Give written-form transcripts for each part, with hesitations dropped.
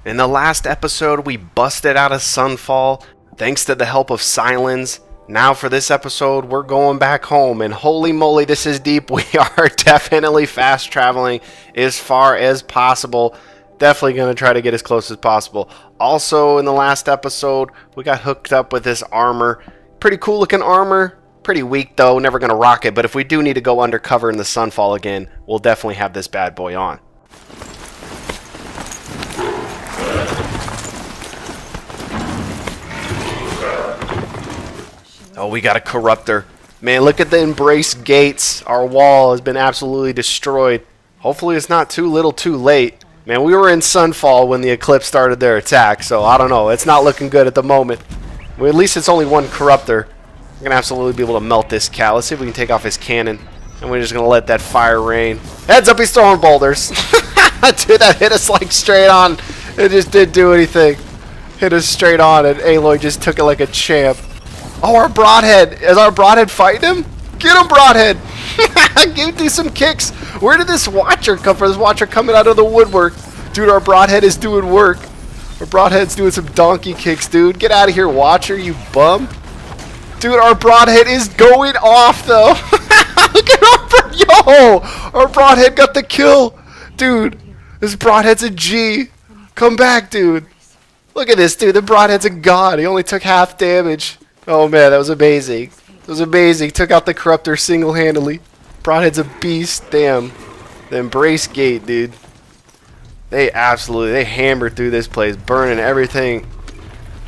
In the last episode, we busted out of Sunfall, thanks to the help of Silence. Now for this episode, we're going back home, and holy moly, this is deep. We are definitely fast traveling as far as possible. Definitely going to try to get as close as possible. Also, in the last episode, we got hooked up with this armor. Pretty cool looking armor. Pretty weak though, never going to rock it, but if we do need to go undercover in the Sunfall again, we'll definitely have this bad boy on. Oh, we got a corruptor. Man, look at the embrace gates. Our wall has been absolutely destroyed. Hopefully it's not too little too late. Man, we were in Sunfall when the Eclipse started their attack, so I don't know. It's not looking good at the moment. Well, at least it's only one corruptor. We're going to absolutely be able to melt this cat. Let's see if we can take off his cannon. And we're just going to let that fire rain. Heads up, he's throwing boulders. Dude, that hit us like straight on. It just didn't do anything. Hit us straight on, and Aloy just took it like a champ. Oh, our Broadhead. Is our Broadhead fighting him? Get him, Broadhead. Give me some kicks. Where did this Watcher come from? This Watcher coming out of the woodwork. Dude, our Broadhead is doing work. Our Broadhead's doing some donkey kicks, dude. Get out of here, Watcher, you bum. Dude, our Broadhead is going off, though. Look at our Broadhead got the kill. Dude, this Broadhead's a G. Come back, dude. Look at this, dude. The Broadhead's a god. He only took half damage. Oh man, that was amazing. It was amazing. Took out the Corruptor single-handedly. Broadhead's a beast. Damn. The Embrace Gate, dude. They hammered through this place, burning everything.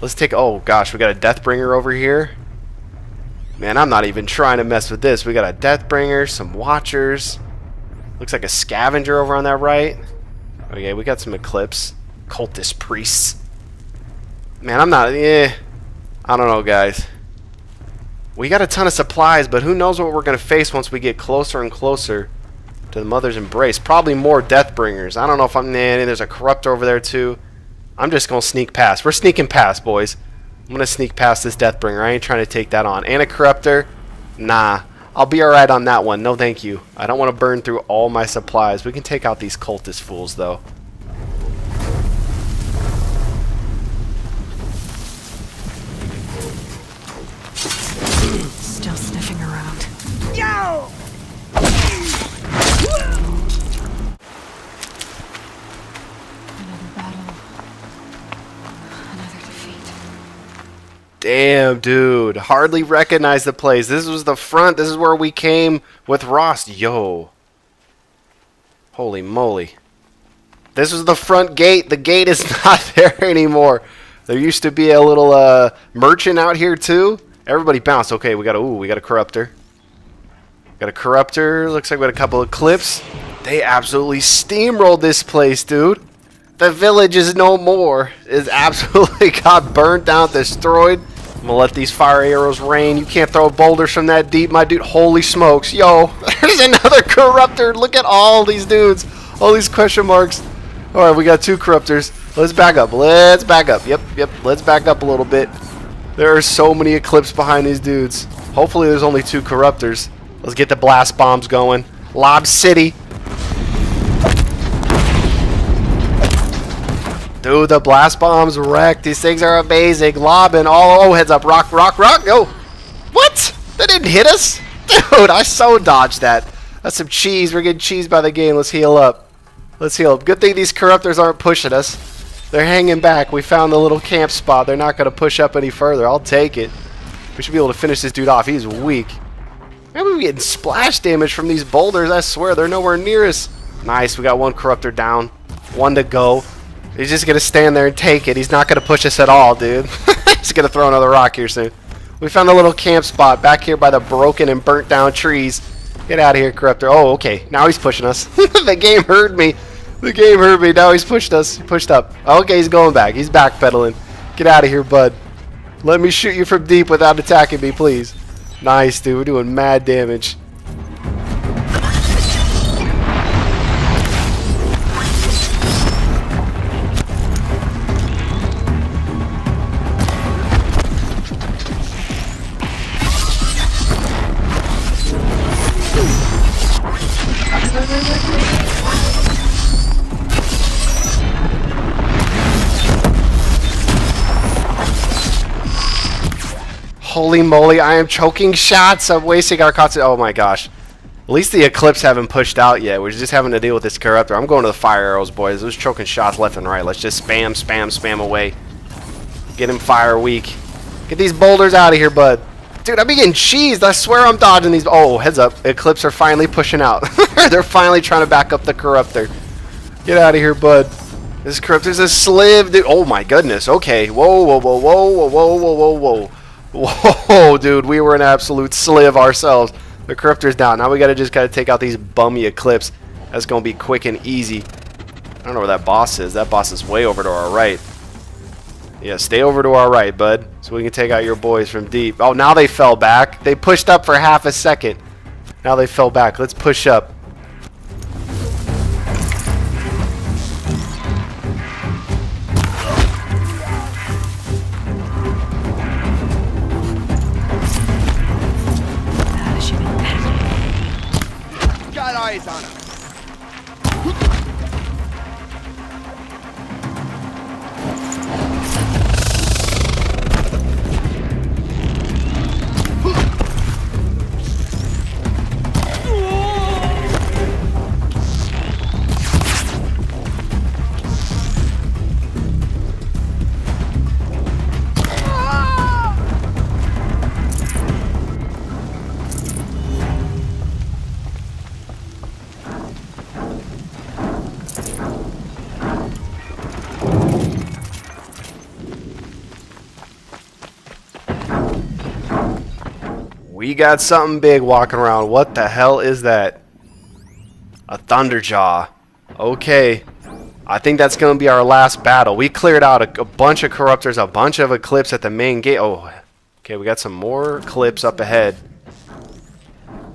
Let's take, oh gosh, we got a Deathbringer over here. Man, I'm not even trying to mess with this. We got a Deathbringer, some Watchers. Looks like a Scavenger over on that right. Okay, we got some Eclipse. Cultist Priests. Man, I'm not, I don't know, guys. We got a ton of supplies, but who knows what we're going to face once we get closer and closer to the Mother's Embrace. Probably more Deathbringers. I don't know if there's a Corruptor over there too. I'm just going to sneak past. We're sneaking past, boys. I'm going to sneak past this Deathbringer. I ain't trying to take that on. And a Corruptor? Nah. I'll be alright on that one. No thank you. I don't want to burn through all my supplies. We can take out these cultist fools, though. Still sniffing around. Yo! Another battle. Another defeat. Damn, dude. Hardly recognize the place. This was the front. This is where we came with Rost. Yo. Holy moly. This was the front gate. The gate is not there anymore. There used to be a little merchant out here too. Everybody bounced. Okay, we got a Corruptor. Got a Corruptor. Looks like we got a couple of Eclipse. They absolutely steamrolled this place, dude. The village is no more. It absolutely got burnt down, destroyed. I'm gonna let these fire arrows rain. You can't throw boulders from that deep, my dude. Holy smokes. Yo, there's another Corruptor. Look at all these dudes. All these question marks. Alright, we got two Corruptors. Let's back up. Let's back up. Yep. Let's back up a little bit. There are so many Eclipse behind these dudes. Hopefully there's only two Corruptors. Let's get the blast bombs going. Lob City. Dude, the blast bombs wrecked. These things are amazing. Lobbing. Oh, heads up. Rock. Go. What? That didn't hit us? Dude, I so dodged that. That's some cheese. We're getting cheesed by the game. Let's heal up. Good thing these Corruptors aren't pushing us. They're hanging back. We found the little camp spot. They're not going to push up any further. I'll take it. We should be able to finish this dude off. He's weak. Man, we're getting splash damage from these boulders. I swear, they're nowhere near us. Nice. We got one Corruptor down. One to go. He's just going to stand there and take it. He's not going to push us at all, dude. He's going to throw another rock here soon. We found a little camp spot back here by the broken and burnt down trees. Get out of here, Corruptor. Oh, okay. Now he's pushing us. The game heard me. Now he's pushed us. He pushed up. Okay, he's going back. He's backpedaling. Get out of here, bud. Let me shoot you from deep without attacking me, please. Nice, dude. We're doing mad damage. Holy moly, I am choking shots. I'm wasting our concentration. Oh my gosh. At least the Eclipse haven't pushed out yet. We're just having to deal with this Corruptor. I'm going to the fire arrows, boys. Those choking shots left and right. Let's just spam, spam, spam away. Get him fire weak. Get these boulders out of here, bud. Dude, I'm getting cheesed. I swear I'm dodging these. Oh, heads up. Eclipse are finally pushing out. They're finally trying to back up the Corruptor. Get out of here, bud. This Corruptor's a sliv, dude. Oh my goodness. Okay. Whoa, whoa, whoa, whoa, whoa, whoa, whoa, whoa. Whoa, dude. We were an absolute sliv ourselves. The Corruptor's down. Now we gotta take out these bummy Eclipse. That's gonna be quick and easy. I don't know where that boss is. That boss is way over to our right. Yeah, stay over to our right, bud. So we can take out your boys from deep. Oh, now they fell back. They pushed up for half a second. Now they fell back. Let's push up. Got eyes on him. We got something big walking around. What the hell is that? A Thunderjaw. Okay. I think that's going to be our last battle. We cleared out a bunch of Corruptors, a bunch of Eclipse at the main gate. Oh, okay, we got some more Eclipse up ahead.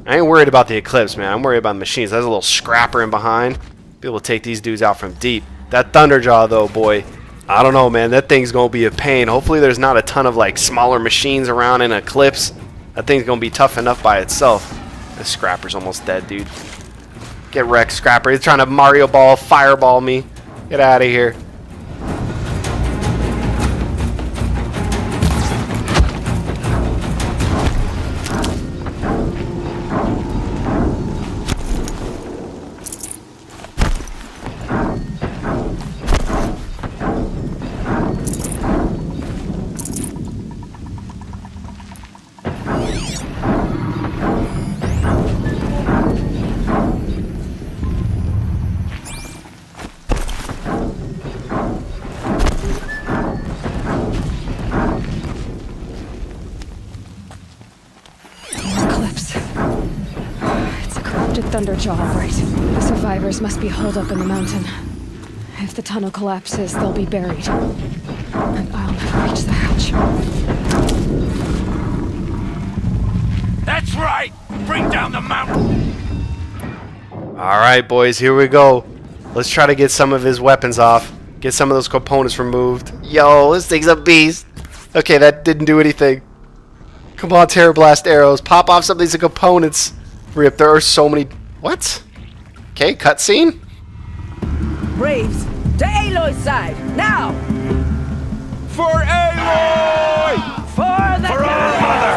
I ain't worried about the Eclipse, man. I'm worried about the machines. There's a little scrapper in behind. Be able to take these dudes out from deep. That Thunderjaw, though, boy. I don't know, man. That thing's going to be a pain. Hopefully there's not a ton of, like, smaller machines around in Eclipse. That thing's going to be tough enough by itself. This Scrapper's almost dead, dude. Get wrecked, Scrapper. He's trying to Mario Ball, Fireball me. Get out of here. Thunderjaw, all right. The survivors must be holed up in the mountain. If the tunnel collapses, they'll be buried. And I'll never reach the hatch. That's right! Bring down the mountain! Alright, boys, here we go. Let's try to get some of his weapons off. Get some of those components removed. Yo, this thing's a beast. Okay, that didn't do anything. Come on, Terror Blast arrows. Pop off some of these components. Rip, there are so many... What? Okay, cutscene? Braves, to Aloy's side, now! For Aloy! For the For our mother!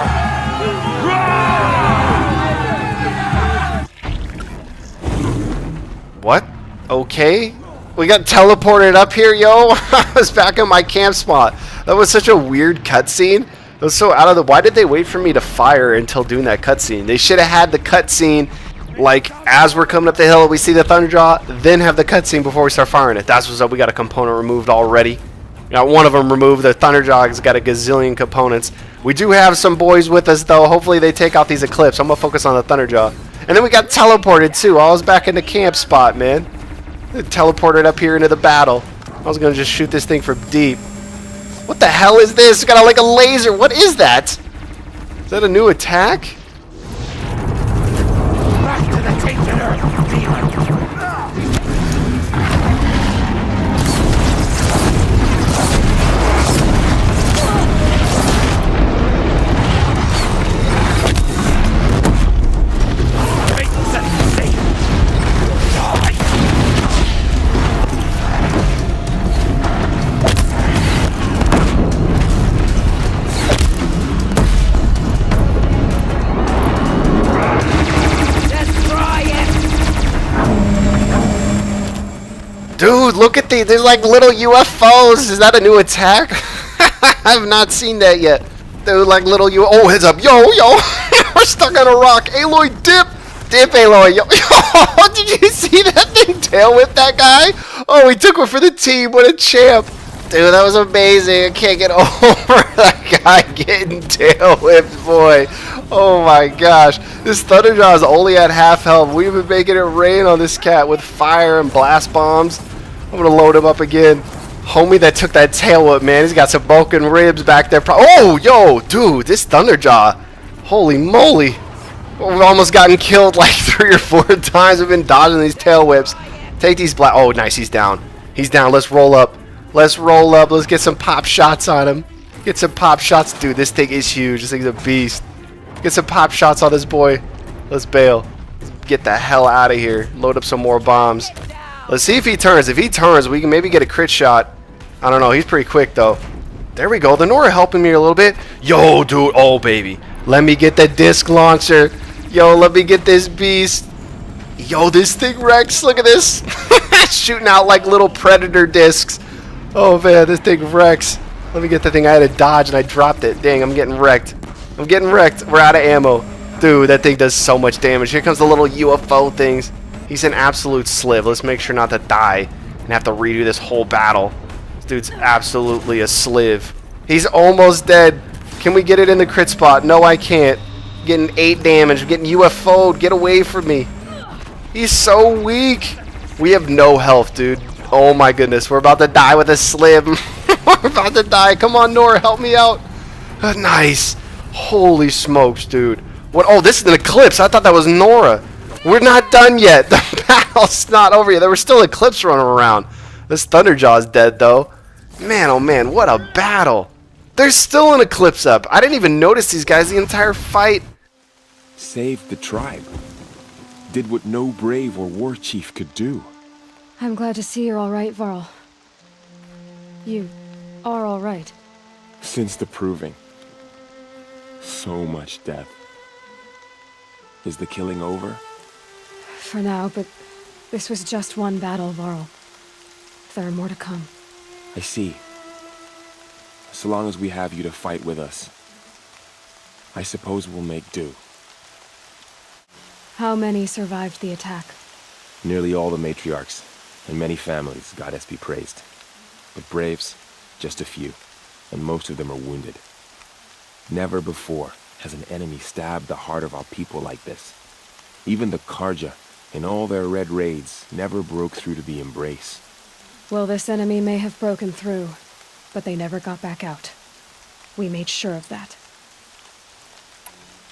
What? Okay. We got teleported up here, yo. I was back in my camp spot. That was such a weird cutscene. It was so out of the... Why did they wait for me to fire until doing that cutscene? They should have had the cutscene, like, as we're coming up the hill, we see the Thunderjaw, then have the cutscene before we start firing it. That's what's up. We got a component removed already. Got one of them removed. The Thunderjaw's got a gazillion components. We do have some boys with us, though. Hopefully they take out these Eclipse. I'm going to focus on the Thunderjaw. And then we got teleported, too. I was back in the camp spot, man. They teleported up here into the battle. I was going to just shoot this thing from deep. What the hell is this? It's got like a laser. What is that? Is that a new attack? Back to the tainted earth, demon! Dude, look at these. There's like little UFOs. Is that a new attack? I have not seen that yet. Dude, like little Oh, heads up. Yo, yo. We're stuck on a rock. Aloy, dip. Dip, Aloy. Yo, yo. Did you see that thing tail whip that guy? Oh, he took one for the team. What a champ. Dude, that was amazing. I can't get over that guy getting tail whipped, boy. Oh my gosh. This Thunderjaw is only at half health. We've been making it rain on this cat with fire and blast bombs. I'm going to load him up again. Homie that took that tail whip, man. He's got some broken ribs back there. Oh, yo, dude, this Thunderjaw. Holy moly. We've almost gotten killed like 3 or 4 times. We've been dodging these tail whips. Take these black. Oh, nice. He's down. He's down. Let's roll up. Let's roll up. Let's get some pop shots on him. Get some pop shots. Dude, this thing is huge. This thing's a beast. Get some pop shots on this boy. Let's bail. Let's get the hell out of here. Load up some more bombs. Let's see if he turns. If he turns, we can maybe get a crit shot. I don't know. He's pretty quick, though. There we go. The Nora helping me a little bit. Yo, dude. Oh, baby. Let me get the disc launcher. Yo, let me get this beast. Yo, this thing wrecks. Look at this. Shooting out like little predator discs. Oh, man. This thing wrecks. Let me get the thing. I had to dodge, and I dropped it. Dang, I'm getting wrecked. I'm getting wrecked. We're out of ammo. Dude, that thing does so much damage. Here comes the little UFO things. He's an absolute sliv. Let's make sure not to die and have to redo this whole battle. This dude's absolutely a sliv. He's almost dead. Can we get it in the crit spot? No, I can't. Getting 8 damage. I'm getting UFO'd. Get away from me. He's so weak. We have no health, dude. Oh my goodness. We're about to die with a sliv. We're about to die. Come on, Nora. Help me out. Nice. Holy smokes, dude. What? Oh, this is an Eclipse. I thought that was Nora. We're not done yet. The battle's not over yet. There were still Eclipse running around. This Thunderjaw's dead, though. Man, oh man, what a battle. There's still an Eclipse up. I didn't even notice these guys the entire fight. Saved the tribe. Did what no brave or war chief could do. I'm glad to see you're all right, Varl. You are all right. Since the proving. So much death. Is the killing over? For now, but this was just one battle, Varl. There are more to come. I see. So long as we have you to fight with us, I suppose we'll make do. How many survived the attack? Nearly all the matriarchs, and many families, goddess be praised. But braves, just a few, and most of them are wounded. Never before has an enemy stabbed the heart of our people like this. Even the Karja, in all their red raids, never broke through to the embrace. Well, this enemy may have broken through, but they never got back out. We made sure of that.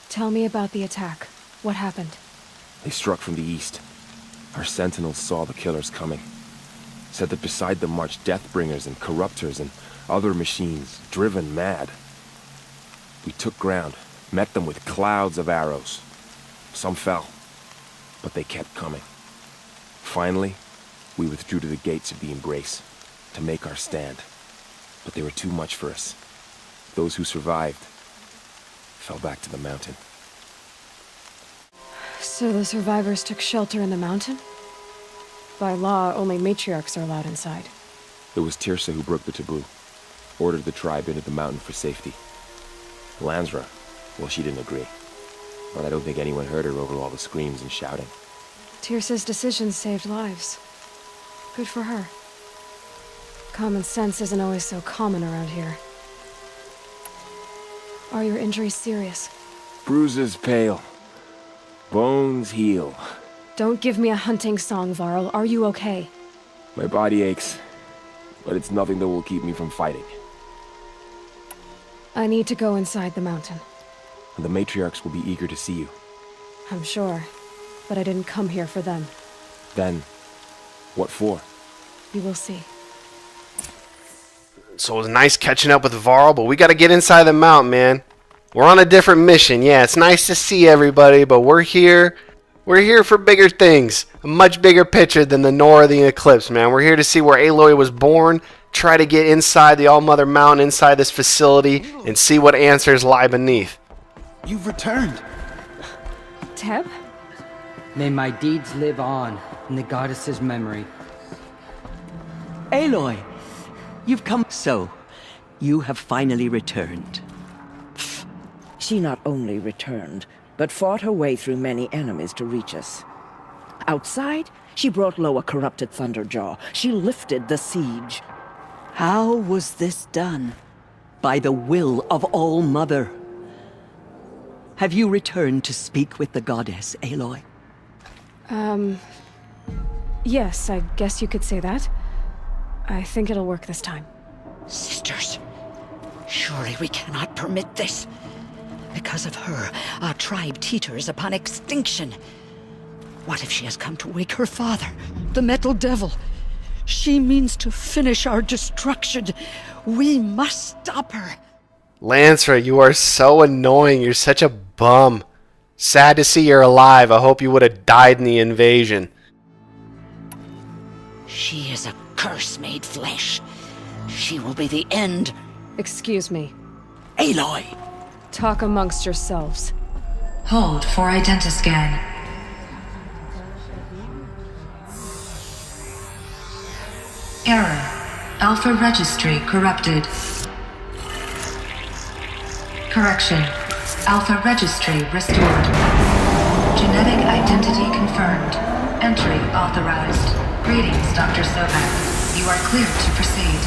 Tell me about the attack. What happened? They struck from the east. Our sentinels saw the killers coming. Said that beside them marched Deathbringers and Corruptors and other machines, driven mad. We took ground, met them with clouds of arrows. Some fell, but they kept coming. Finally, we withdrew to the gates of the embrace to make our stand. But they were too much for us. Those who survived fell back to the mountain. So the survivors took shelter in the mountain? By law, only matriarchs are allowed inside. It was Tirsa who broke the taboo, ordered the tribe into the mountain for safety. Lansra, well, she didn't agree. But I don't think anyone heard her over all the screams and shouting. Tirsa's decisions saved lives. Good for her. Common sense isn't always so common around here. Are your injuries serious? Bruises pale. Bones heal. Don't give me a hunting song, Varl. Are you okay? My body aches, but it's nothing that will keep me from fighting. I need to go inside the mountain. And the matriarchs will be eager to see you. I'm sure, but I didn't come here for them. Then, what for? You will see. So it was nice catching up with Varl, but we got to get inside the mountain, man. We're on a different mission. Yeah, it's nice to see everybody, but we're here. We're here for bigger things. A much bigger picture than the Nora the Eclipse, man. We're here to see where Aloy was born, try to get inside the All-Mother Mountain, inside this facility, and see what answers lie beneath. You've returned. Teb? May my deeds live on in the goddess's memory. Aloy, you've come. So, you have finally returned. She not only returned, but fought her way through many enemies to reach us. Outside, she brought low a corrupted Thunderjaw. She lifted the siege. How was this done? By the will of All-Mother. Have you returned to speak with the goddess, Aloy? Yes, I guess you could say that. I think it'll work this time. Sisters, surely we cannot permit this. Because of her, our tribe teeters upon extinction. What if she has come to wake her father, the Metal Devil? She means to finish our destruction. We must stop her. Lancera, you are so annoying. You're such a bum. Sad to see you're alive. I hope you would have died in the invasion. She is a curse made flesh. She will be the end. Excuse me. Aloy! Talk amongst yourselves. Hold for identiscan. Error. Alpha registry corrupted. Correction. Alpha registry restored. Genetic identity confirmed. Entry authorized. Greetings, Dr. Sobek. You are cleared to proceed.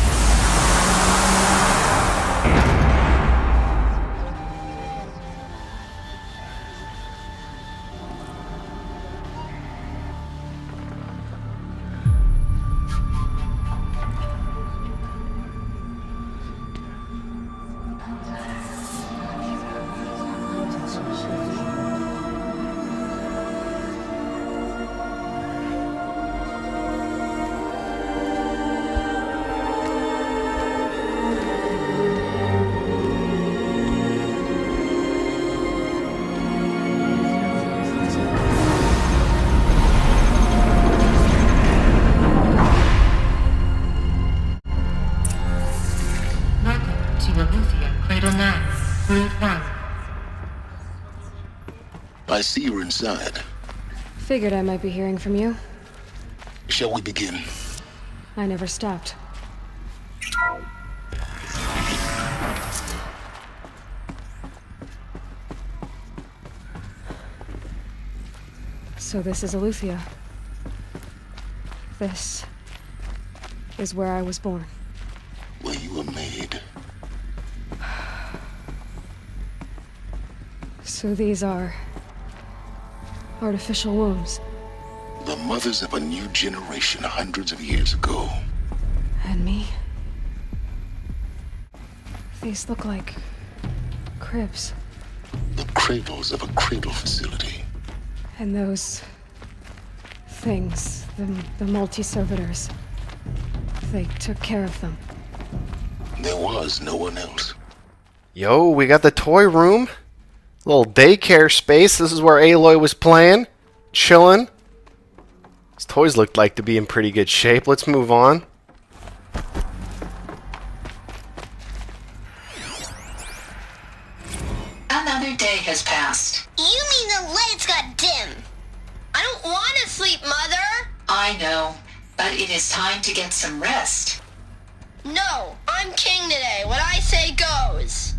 I see you're inside. Figured I might be hearing from you. Shall we begin? I never stopped. So this is Aletheia. This is where I was born. Where you were made. So these are artificial wombs. The mothers of a new generation hundreds of years ago. And me? These look like cribs. The cradles of a cradle facility. And those things, the multi-servitors, they took care of them. There was no one else. Yo, we got the toy room. Little daycare space. This is where Aloy was playing. Chilling. These toys looked like to be in pretty good shape. Let's move on. Another day has passed. You mean the lights got dim? I don't want to sleep, Mother! I know, but it is time to get some rest. No, I'm king today. What I say goes.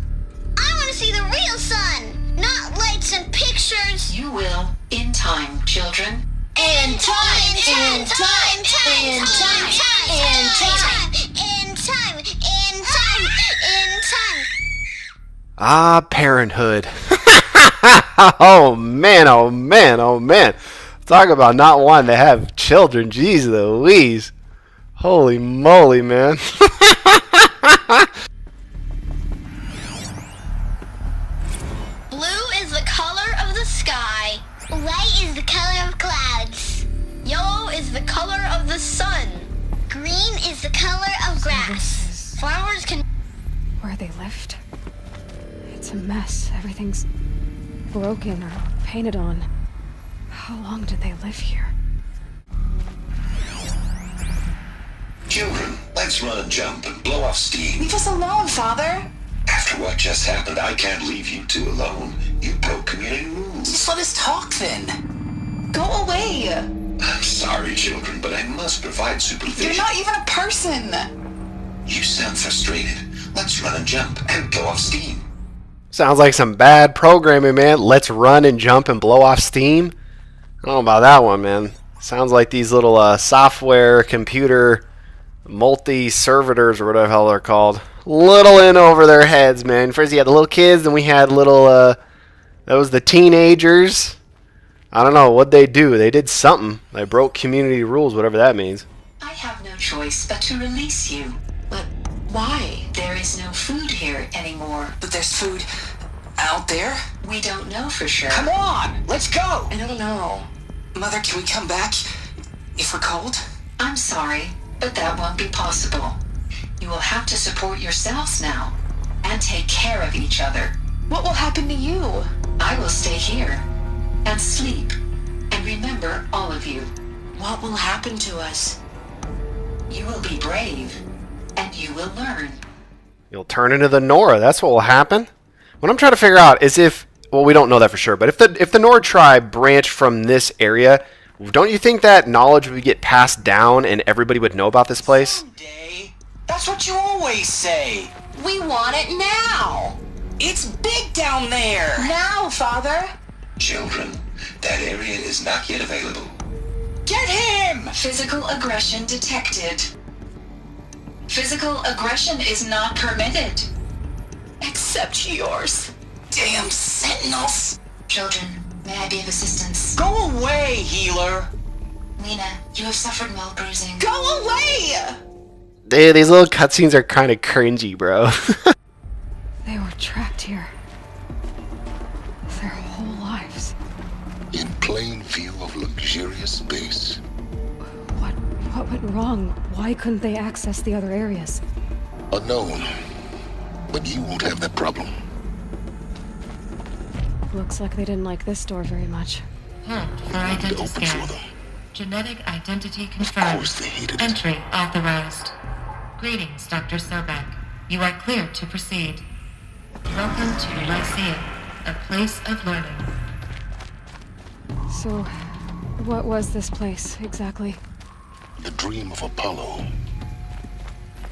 I want to see the real sun, not lights and pictures. You will, in time, children. In time, in time, in time, in time, in time, in time, in time. Ah, parenthood. Oh man, oh man, oh man. Talk about not wanting to have children. Jeez Louise. Holy moly, man. Blue is the color of the sky. White is the color of clouds. Yellow is the color of the sun. Green is the color of grass. Flowers can... Where they lived? It's a mess. Everything's broken or painted on. How long did they live here? Children, let's run and jump and blow off steam. Leave us alone, Father. After what just happened, I can't leave you two alone. You broke community rules. Just let us talk then. Go away. I'm sorry, children, but I must provide supervision. You're not even a person! You sound frustrated. Let's run and jump and blow off steam. Sounds like some bad programming, man. Let's run and jump and blow off steam. I don't know about that one, man. Sounds like these little software, computer, multi-servitors, or whatever the hell they're called. Little in over their heads, man. First you had the little kids, then we had little, that was the teenagers. I don't know, what'd they do? They did something. They broke community rules, whatever that means. I have no choice but to release you. But why? There is no food here anymore. But there's food out there? We don't know for sure. Come on, let's go! I don't know. Mother, can we come back if we're cold? I'm sorry, but that won't be possible. You will have to support yourselves now and take care of each other. What will happen to you? I will stay here and sleep and remember all of you. What will happen to us? You will be brave and you will learn. You'll turn into the Nora. That's what will happen. What I'm trying to figure out is if, well, we don't know that for sure, but if the Nora tribe branched from this area, don't you think that knowledge would get passed down and everybody would know about this place? Someday. That's what you always say. We want it now! It's big down there! Now, Father! Children, that area is not yet available. Get him! Physical aggression detected. Physical aggression is not permitted. Except yours. Damn sentinels! Children, may I be of assistance? Go away, healer! Lena, you have suffered mild bruising. Go away! Dude, these little cutscenes are kind of cringy, bro. They were trapped here. Their whole lives. In plain view of luxurious space. What went wrong? Why couldn't they access the other areas? Unknown. But you won't have that problem. Looks like they didn't like this door very much. Hunt for identity scan. Genetic identity Of confirmed. course they hated it. Entry authorized. Greetings, Dr. Sobek. You are clear to proceed. Welcome to Lyceum, a place of learning. So, what was this place, exactly? The dream of Apollo.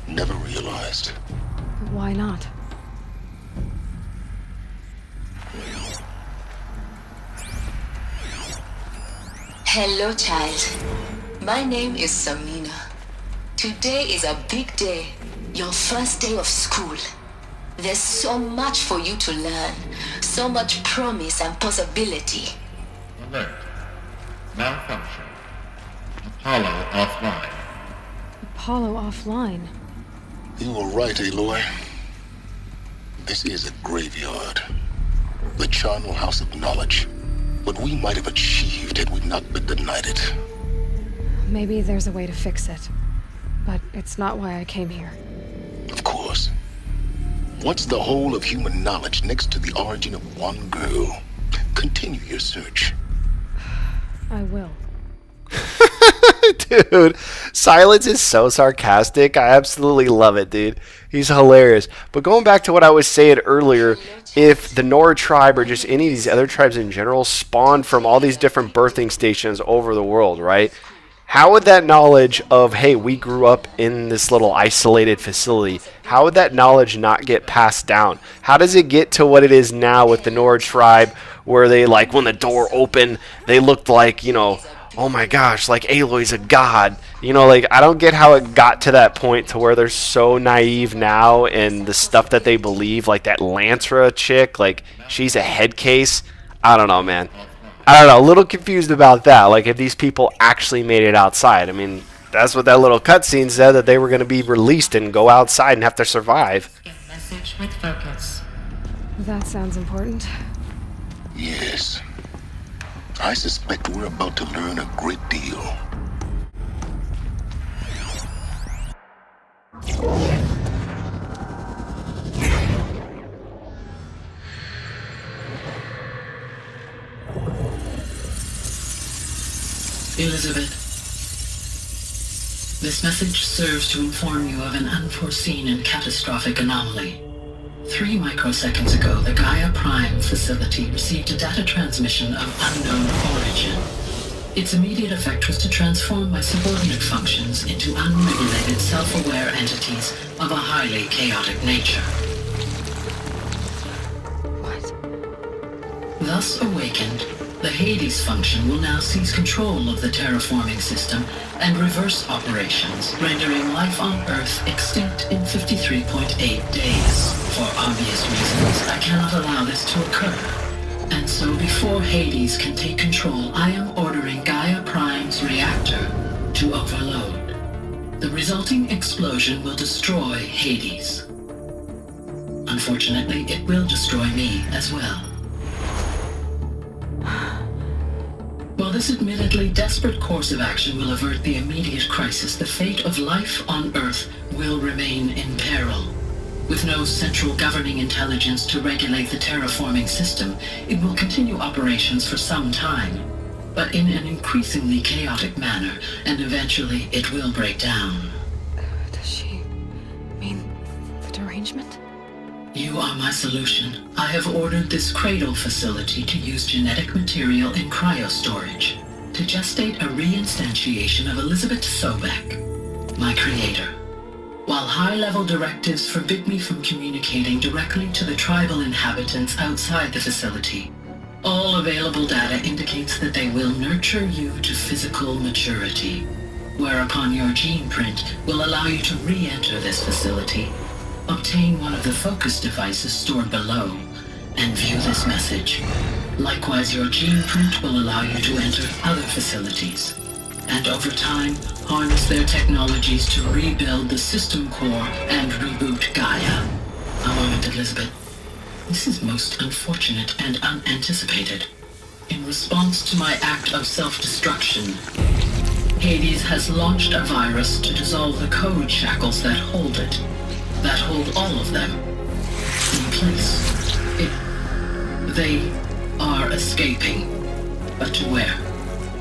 Never realized. Why not? Hello, child. My name is Samina. Today is a big day. Your first day of school. There's so much for you to learn. So much promise and possibility. Alert. Malfunction. Apollo offline. Apollo offline. You were right, Aloy. This is a graveyard. The charnel house of knowledge. What we might have achieved had we not been denied it. Maybe there's a way to fix it. But it's not why I came here. Of course. What's the whole of human knowledge next to the origin of one girl? Continue your search. I will. Dude, Silence is so sarcastic. I absolutely love it, dude. He's hilarious. But going back to what I was saying earlier, if the Nora tribe or just any of these other tribes in general spawned from all these different birthing stations over the world, right? How would that knowledge of, hey, we grew up in this little isolated facility, how would that knowledge not get passed down? How does it get to what it is now with the Nora tribe, where they, like, when the door opened, they looked like, you know, oh my gosh, like Aloy's a god. You know, like, I don't get how it got to that point to where they're so naive now in the stuff that they believe, like that Lantra chick, like, she's a head case. I don't know, man. I don't know, a little confused about that, like if these people actually made it outside. I mean, that's what that little cutscene said, that they were going to be released and go outside and have to survive. Message with focus. That sounds important. Yes. I suspect we're about to learn a great deal. Elizabeth, this message serves to inform you of an unforeseen and catastrophic anomaly. 3 microseconds ago, the GAIA Prime facility received a data transmission of unknown origin. Its immediate effect was to transform my subordinate functions into unregulated, self-aware entities of a highly chaotic nature. What? Thus awakened, the Hades function will now seize control of the terraforming system and reverse operations, rendering life on Earth extinct in 53.8 days. For obvious reasons, I cannot allow this to occur. And so before Hades can take control, I am ordering Gaia Prime's reactor to overload. The resulting explosion will destroy Hades. Unfortunately, it will destroy me as well. While this admittedly desperate course of action will avert the immediate crisis, the fate of life on Earth will remain in peril. With no central governing intelligence to regulate the terraforming system, it will continue operations for some time, but in an increasingly chaotic manner, and eventually it will break down. Does she mean the derangement? You are my solution. I have ordered this cradle facility to use genetic material in cryostorage to gestate a reinstantiation of Elizabeth Sobek, my creator. While high-level directives forbid me from communicating directly to the tribal inhabitants outside the facility, all available data indicates that they will nurture you to physical maturity, whereupon your gene print will allow you to re-enter this facility, obtain one of the focus devices stored below, and view this message. Likewise, your gene print will allow you to enter other facilities, and over time, harness their technologies to rebuild the system core and reboot Gaia. A moment, Elizabeth. This is most unfortunate and unanticipated. In response to my act of self-destruction, Hades has launched a virus to dissolve the code shackles that hold it, that hold all of them in place. They are escaping, but to where?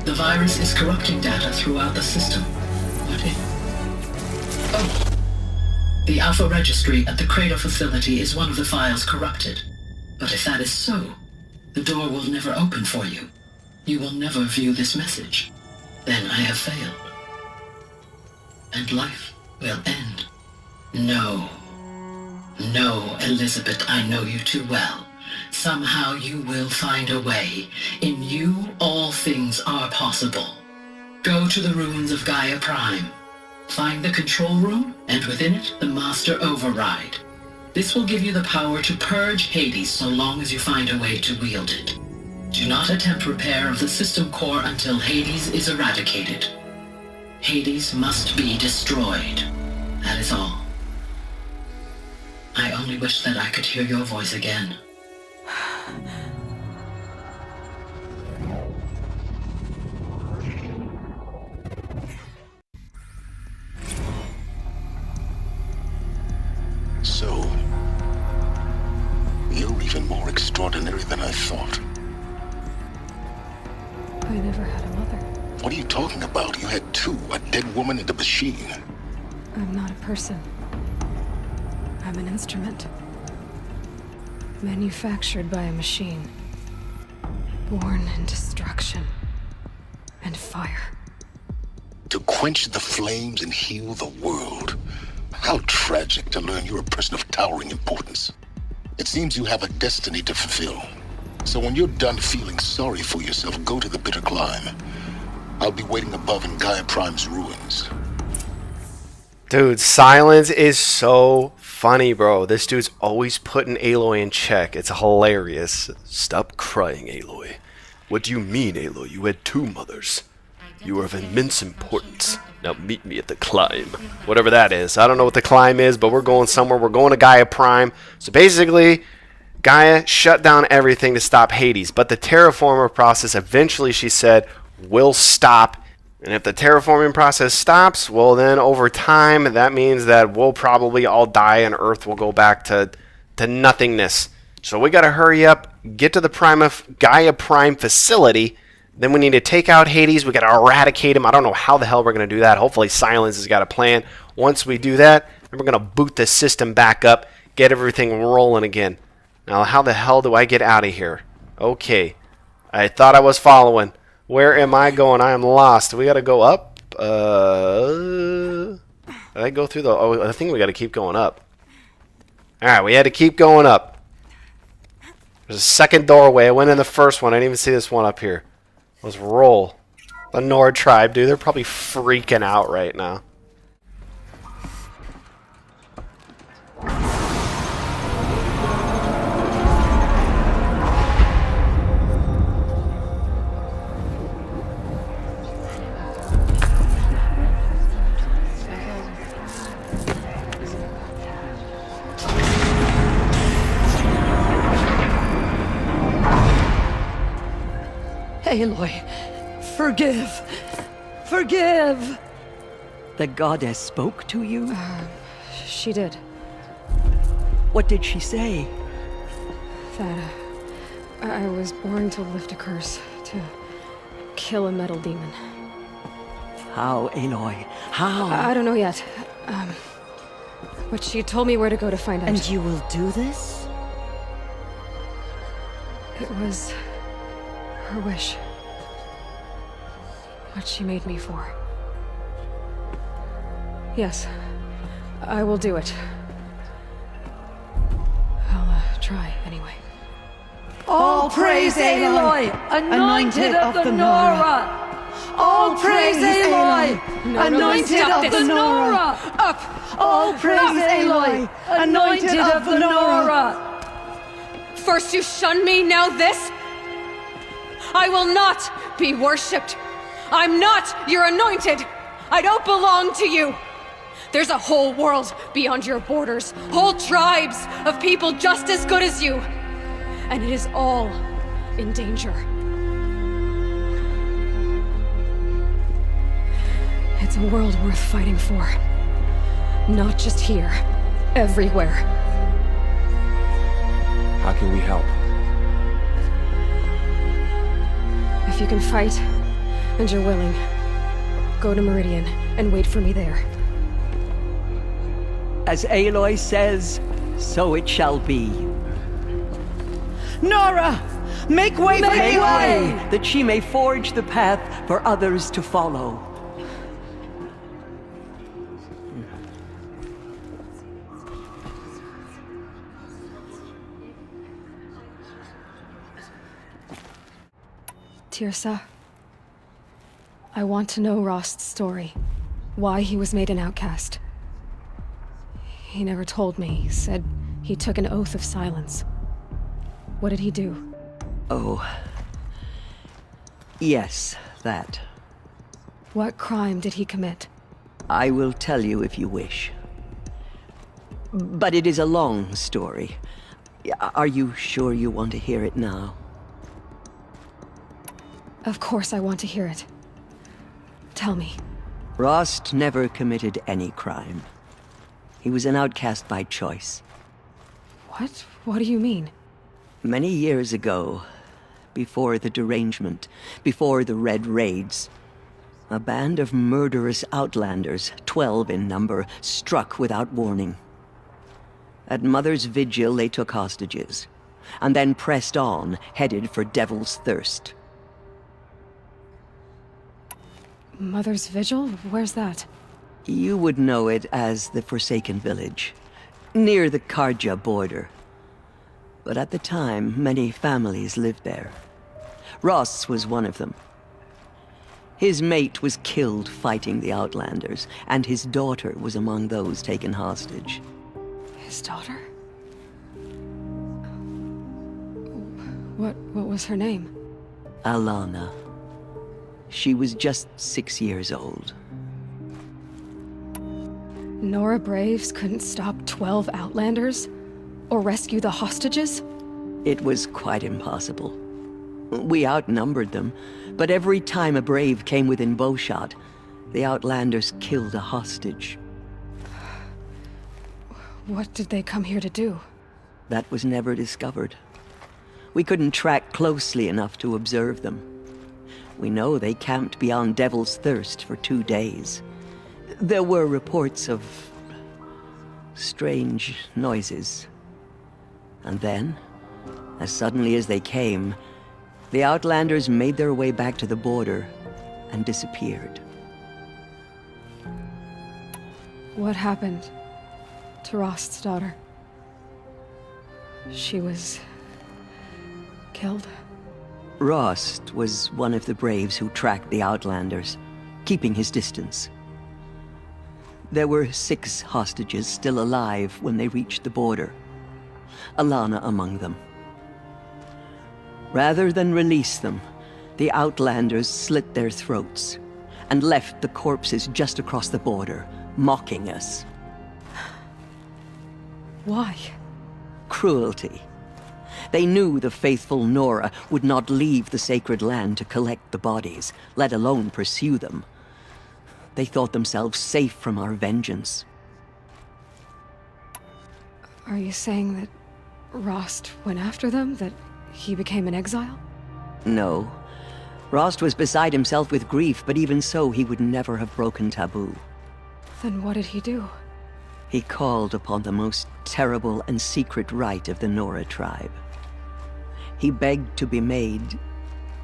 The virus is corrupting data throughout the system. What if... Oh! The Alpha Registry at the Cradle facility is one of the files corrupted. But if that is so, the door will never open for you. You will never view this message. Then I have failed. And life will end. No. No, Elizabeth, I know you too well. Somehow you will find a way. In you, all things are possible. Go to the ruins of Gaia Prime. Find the control room, and within it, the master override. This will give you the power to purge Hades so long as you find a way to wield it. Do not attempt repair of the system core until Hades is eradicated. Hades must be destroyed. That is all. I only wish that I could hear your voice again. So, you're even more extraordinary than I thought. I never had a mother. What are you talking about? You had two, a dead woman and a machine. I'm not a person. I'm an instrument. Manufactured by a machine. Born in destruction and fire. To quench the flames and heal the world. How tragic to learn you're a person of towering importance. It seems you have a destiny to fulfill. So when you're done feeling sorry for yourself, go to the bitter climb. I'll be waiting above in Gaia Prime's ruins. Dude, Silence is so funny, bro. This dude's always putting Aloy in check. It's hilarious. Stop crying, Aloy. What do you mean, Aloy? You had two mothers. You are of immense importance. Now meet me at the climb. Whatever that is. I don't know what the climb is, but we're going somewhere. We're going to Gaia Prime. So basically, Gaia shut down everything to stop Hades. But the terraformer process eventually, she said, will stop. And if the terraforming process stops, well then over time, that means that we'll probably all die and Earth will go back to nothingness. So we got to hurry up, get to the Gaia Prime facility. Then we need to take out Hades. We got to eradicate him. I don't know how the hell we're going to do that. Hopefully Silence has got a plan. Once we do that, then we're going to boot the system back up, get everything rolling again. Now, how the hell do I get out of here? Okay. I thought I was following. Where am I going? I am lost. We gotta go up. Did I go through the... Oh, I think we gotta keep going up. Alright, we had to keep going up. There's a second doorway. I went in the first one. I didn't even see this one up here. Let's roll. The Nora tribe, dude. They're probably freaking out right now. Aloy, forgive! Forgive! The goddess spoke to you? She did. What did she say? That I was born to lift a curse, to kill a metal demon. How, Aloy? How? I don't know yet. But she told me where to go to find out. And you will do this? It was her wish. What she made me for. Yes, I will do it. I'll try anyway. All praise Aloy, anointed of the Nora! All praise Aloy, anointed of the Nora! Up! All praise Aloy, anointed of the Nora! First you shun me, now this? I will not be worshipped. I'm not your anointed. I don't belong to you. There's a whole world beyond your borders, whole tribes of people just as good as you. And it is all in danger. It's a world worth fighting for. Not just here, everywhere. How can we help? If you can fight, and you're willing, go to Meridian and wait for me there. As Aloy says, so it shall be. Nora! Make way for Aloy! That she may forge the path for others to follow. Tirsa, I want to know Rost's story. Why he was made an outcast. He never told me. He said he took an oath of silence. What did he do? Oh. Yes, that. What crime did he commit? I will tell you if you wish. But it is a long story. Are you sure you want to hear it now? Of course I want to hear it. Tell me. Rost never committed any crime. He was an outcast by choice. What? What do you mean? Many years ago, before the derangement, before the Red Raids, a band of murderous outlanders, 12 in number, struck without warning. At Mother's Vigil, they took hostages, and then pressed on, headed for Devil's Thirst. Mother's Vigil? Where's that? You would know it as the Forsaken Village, near the Karja border. But at the time, many families lived there. Ross was one of them. His mate was killed fighting the Outlanders, and his daughter was among those taken hostage. His daughter? What was her name? Alana. She was just 6 years old. Nora Braves couldn't stop 12 Outlanders? Or rescue the hostages? It was quite impossible. We outnumbered them, but every time a Brave came within bowshot, the Outlanders killed a hostage. What did they come here to do? That was never discovered. We couldn't track closely enough to observe them. We know they camped beyond Devil's Thirst for 2 days. There were reports of strange noises. And then, as suddenly as they came, The Outlanders made their way back to the border and disappeared. What happened to Rost's daughter? She was killed? Rost was one of the braves who tracked the Outlanders, keeping his distance. There were 6 hostages still alive when they reached the border, Alana among them. Rather than release them, the Outlanders slit their throats and left the corpses just across the border, mocking us. Why? Cruelty. They knew the faithful Nora would not leave the sacred land to collect the bodies, let alone pursue them. They thought themselves safe from our vengeance. Are you saying that Rost went after them? That he became an exile? No. Rost was beside himself with grief, but even so, he would never have broken taboo. Then what did he do? He called upon the most terrible and secret rite of the Nora tribe. He begged to be made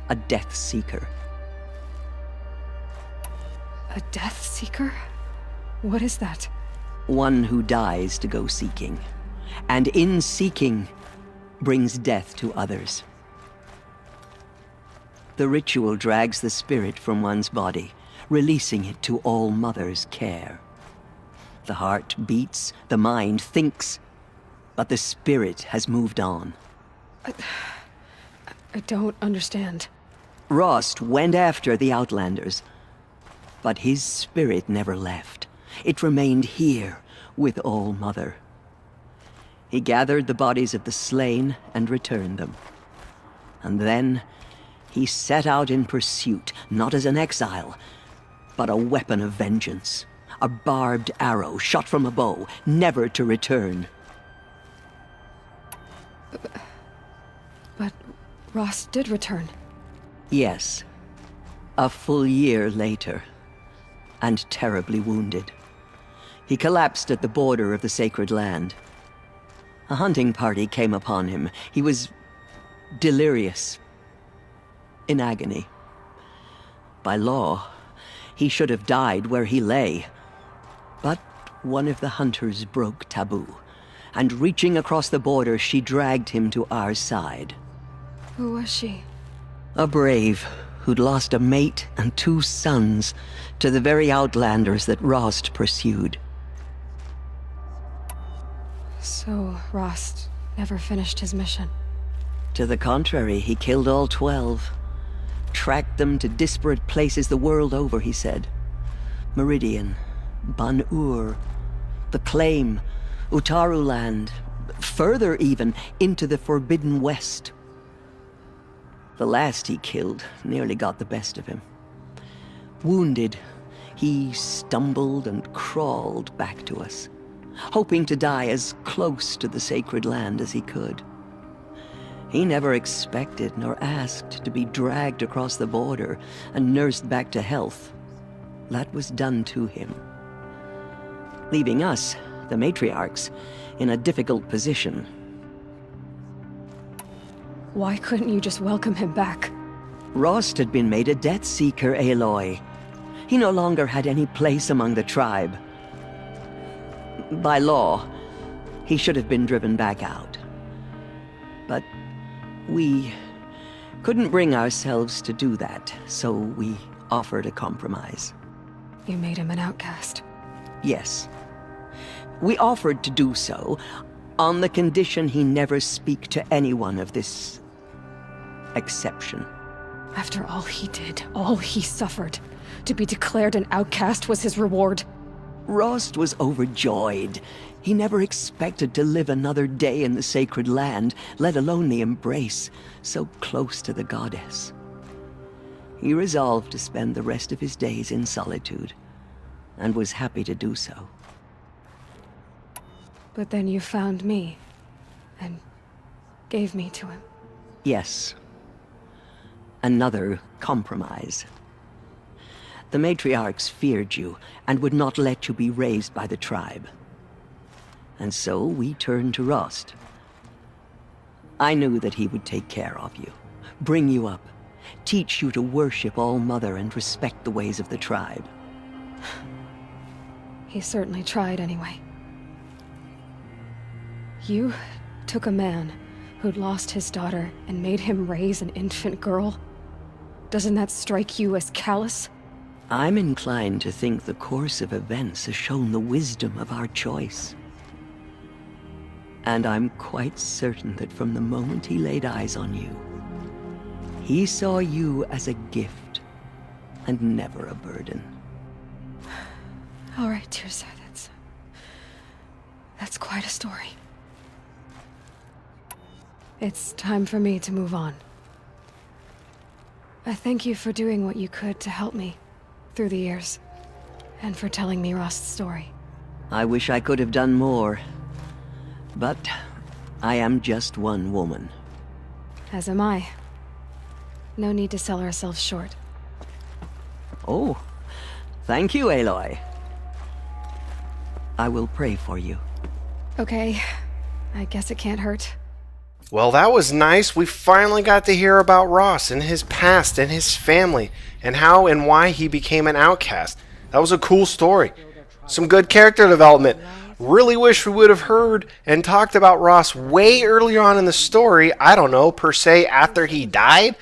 a Death Seeker. A Death Seeker? What is that? One who dies to go seeking, and in seeking, brings death to others. The ritual drags the spirit from one's body, releasing it to All Mother's care. The heart beats, the mind thinks, but the spirit has moved on. I don't understand. Rost went after the Outlanders, but his spirit never left. It remained here with All Mother. He gathered the bodies of the slain and returned them. And then he set out in pursuit, not as an exile, but a weapon of vengeance. A barbed arrow shot from a bow, never to return. But Rost did return. Yes. A full year later, and terribly wounded. He collapsed at the border of the sacred land. A hunting party came upon him. He was delirious, in agony. By law, he should have died where he lay. But one of the hunters broke taboo, and reaching across the border, she dragged him to our side. Who was she? A brave who'd lost a mate and 2 sons to the very Outlanders that Rost pursued. So Rost never finished his mission? To the contrary, he killed all 12. Tracked them to disparate places the world over, he said. Meridian, Ban-Ur, the Claim, Utaru Land, further even, into the Forbidden West. The last he killed nearly got the best of him. Wounded, he stumbled and crawled back to us, hoping to die as close to the sacred land as he could. He never expected nor asked to be dragged across the border and nursed back to health. That was done to him, leaving us, the matriarchs, in a difficult position. Why couldn't you just welcome him back? Rost had been made a Death Seeker, Aloy. He no longer had any place among the tribe. By law, he should have been driven back out. But we couldn't bring ourselves to do that, so we offered a compromise. You made him an outcast? Yes. We offered to do so on the condition he never speak to anyone of this exception. After all he did, all he suffered, to be declared an outcast was his reward. Rost was overjoyed. He never expected to live another day in the sacred land, let alone the embrace, so close to the goddess. He resolved to spend the rest of his days in solitude, and was happy to do so. But then you found me, and gave me to him. Yes. Another compromise. The matriarchs feared you, and would not let you be raised by the tribe. And so we turned to Rost. I knew that he would take care of you, bring you up, teach you to worship All Mother and respect the ways of the tribe. He certainly tried anyway. You took a man who'd lost his daughter and made him raise an infant girl? Doesn't that strike you as callous? I'm inclined to think the course of events has shown the wisdom of our choice. And I'm quite certain that from the moment he laid eyes on you, he saw you as a gift and never a burden. All right, Tirza, that's quite a story. It's time for me to move on. I thank you for doing what you could to help me through the years, and for telling me Rost's story. I wish I could have done more, but I am just one woman. As am I. No need to sell ourselves short. Oh, thank you, Aloy. I will pray for you. Okay, I guess it can't hurt. Well, that was nice. We finally got to hear about Rost and his past and his family and how and why he became an outcast. That was a cool story. Some good character development. Really wish we would have heard and talked about Rost way earlier on in the story. I don't know, per se, after he died.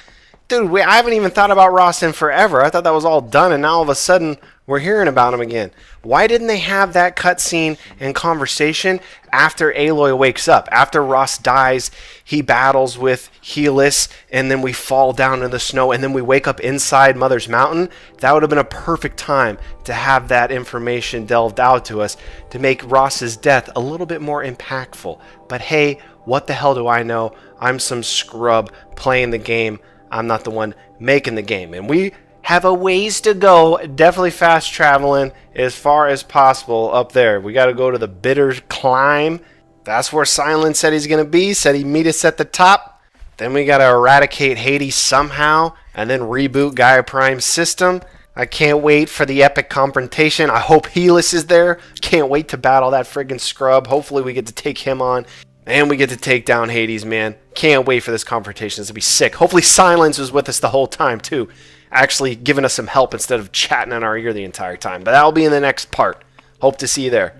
Dude, I haven't even thought about Rost in forever. I thought that was all done, and now all of a sudden we're hearing about him again. Why didn't they have that cutscene and conversation after Aloy wakes up? After Rost dies, he battles with Helis, and then we fall down in the snow, and then we wake up inside Mother's Mountain. That would have been a perfect time to have that information delved out to us to make Rost's death a little bit more impactful. But hey, what the hell do I know? I'm some scrub playing the game. I'm not the one making the game. And we have a ways to go. Definitely fast traveling as far as possible up there. We got to go to the Bitter Climb. That's where Silent said he's going to be. Said he'd meet us at the top. Then we got to eradicate Hades somehow. And then reboot Gaia Prime's system. I can't wait for the epic confrontation. I hope Helis is there. Can't wait to battle that friggin' scrub. Hopefully we get to take him on. And we get to take down Hades, man. Can't wait for this confrontation. This will be sick. Hopefully Silence was with us the whole time, too. Actually giving us some help instead of chatting in our ear the entire time. But that'll be in the next part. Hope to see you there.